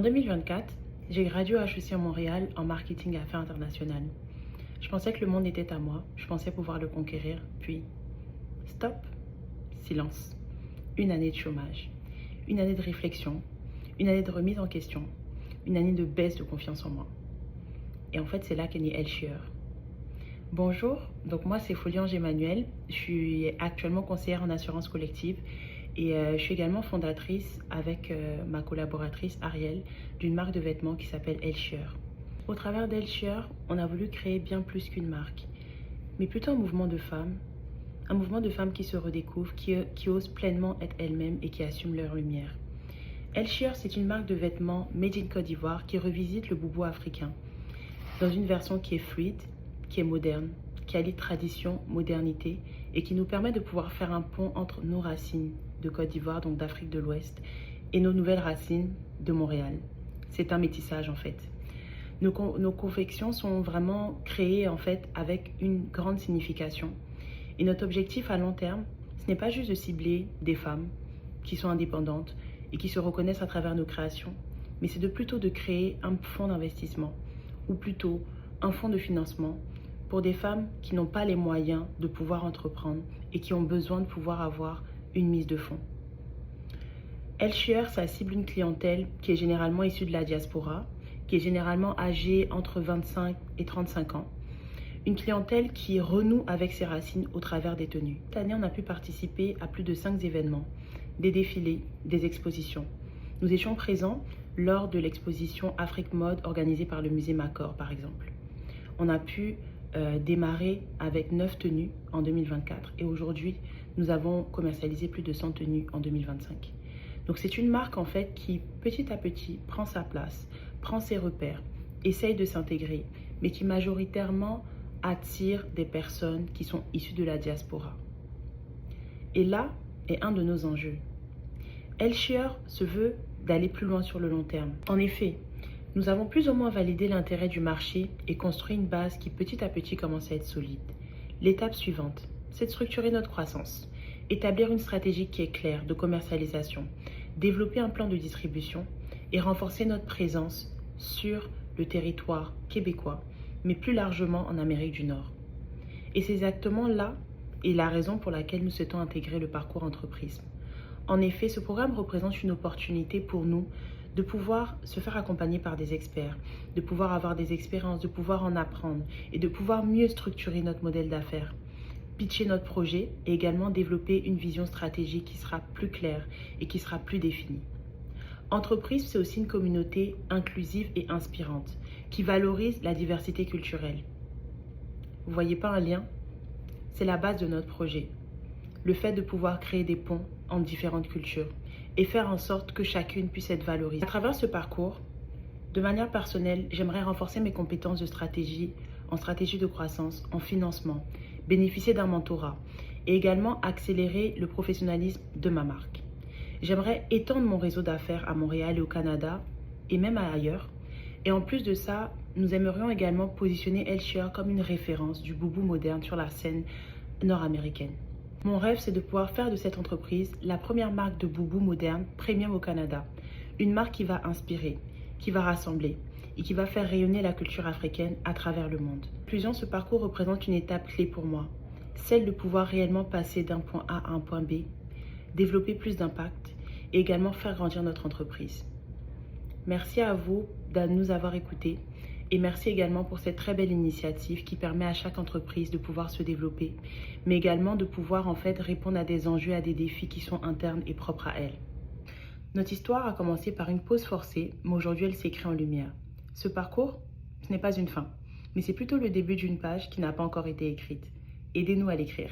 En 2024, j'ai gradué à HEC à Montréal en marketing et affaires internationales. Je pensais que le monde était à moi, je pensais pouvoir le conquérir, puis stop, silence. Une année de chômage, une année de réflexion, une année de remise en question, une année de baisse de confiance en moi. Et en fait, c'est là qu'est née Elshieur. Bonjour, donc moi c'est Foliange Emmanuel, je suis actuellement conseillère en assurance collective et je suis également fondatrice avec ma collaboratrice Ariel d'une marque de vêtements qui s'appelle Elshieur. Au travers d'Elshieur, on a voulu créer bien plus qu'une marque, mais plutôt un mouvement de femmes qui se redécouvrent, qui osent pleinement être elles-mêmes et qui assument leur lumière. Elshieur, c'est une marque de vêtements made in Côte d'Ivoire qui revisite le boubou africain dans une version qui est fluide, qui est moderne, qui allie tradition, modernité et qui nous permet de pouvoir faire un pont entre nos racines de Côte d'Ivoire, donc d'Afrique de l'Ouest, et nos nouvelles racines de Montréal. C'est un métissage en fait. Nos confections sont vraiment créées en fait avec une grande signification. Et notre objectif à long terme, ce n'est pas juste de cibler des femmes qui sont indépendantes et qui se reconnaissent à travers nos créations, mais c'est plutôt de créer un fonds d'investissement ou plutôt un fonds de financement pour des femmes qui n'ont pas les moyens de pouvoir entreprendre et qui ont besoin de pouvoir avoir une mise de fonds. Elshieur, ça cible une clientèle qui est généralement issue de la diaspora, qui est généralement âgée entre 25 et 35 ans. Une clientèle qui renoue avec ses racines au travers des tenues. Cette année, on a pu participer à plus de 5 événements, des défilés, des expositions. Nous étions présents lors de l'exposition Afrique Mode organisée par le musée Macor, par exemple. On a pu démarrer avec 9 tenues en 2024 et aujourd'hui, nous avons commercialisé plus de 100 tenues en 2025. Donc c'est une marque en fait qui petit à petit prend sa place, prend ses repères, essaye de s'intégrer, mais qui majoritairement attire des personnes qui sont issues de la diaspora. Et là est un de nos enjeux. Elshieur se veut d'aller plus loin sur le long terme. En effet, nous avons plus ou moins validé l'intérêt du marché et construit une base qui petit à petit commence à être solide. L'étape suivante, c'est de structurer notre croissance, établir une stratégie qui est claire de commercialisation, développer un plan de distribution et renforcer notre présence sur le territoire québécois, mais plus largement en Amérique du Nord. Et c'est exactement là est la raison pour laquelle nous souhaitons intégrer le parcours entreprise. En effet, ce programme représente une opportunité pour nous de pouvoir se faire accompagner par des experts, de pouvoir avoir des expériences, de pouvoir en apprendre et de pouvoir mieux structurer notre modèle d'affaires, pitcher notre projet et également développer une vision stratégique qui sera plus claire et qui sera plus définie. Entreprise, c'est aussi une communauté inclusive et inspirante qui valorise la diversité culturelle. Vous voyez pas un lien? C'est la base de notre projet. Le fait de pouvoir créer des ponts entre différentes cultures et faire en sorte que chacune puisse être valorisée. À travers ce parcours, de manière personnelle, j'aimerais renforcer mes compétences de stratégie, en stratégie de croissance, en financement, bénéficier d'un mentorat et également accélérer le professionnalisme de ma marque. J'aimerais étendre mon réseau d'affaires à Montréal et au Canada et même ailleurs. Et en plus de ça, nous aimerions également positionner Elshieur comme une référence du boubou moderne sur la scène nord-américaine. Mon rêve, c'est de pouvoir faire de cette entreprise la première marque de boubou moderne premium au Canada. Une marque qui va inspirer, qui va rassembler et qui va faire rayonner la culture africaine à travers le monde. L'inclusion, ce parcours représente une étape clé pour moi, celle de pouvoir réellement passer d'un point A à un point B, développer plus d'impact et également faire grandir notre entreprise. Merci à vous de nous avoir écoutés et merci également pour cette très belle initiative qui permet à chaque entreprise de pouvoir se développer, mais également de pouvoir en fait répondre à des enjeux, à des défis qui sont internes et propres à elle. Notre histoire a commencé par une pause forcée, mais aujourd'hui elle s'écrit en lumière. Ce parcours, ce n'est pas une fin, mais c'est plutôt le début d'une page qui n'a pas encore été écrite. Aidez-nous à l'écrire.